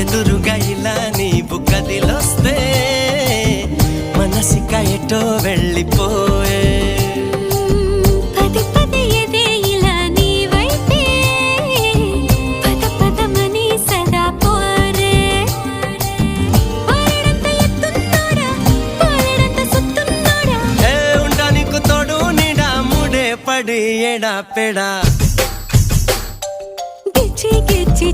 ఎదురుగా ఇలా నీవు కదిలొస్తే మనసిక ఎటో వెళ్ళిపోయే పడి ఎడా పెడా గిచ్చి గిచ్చి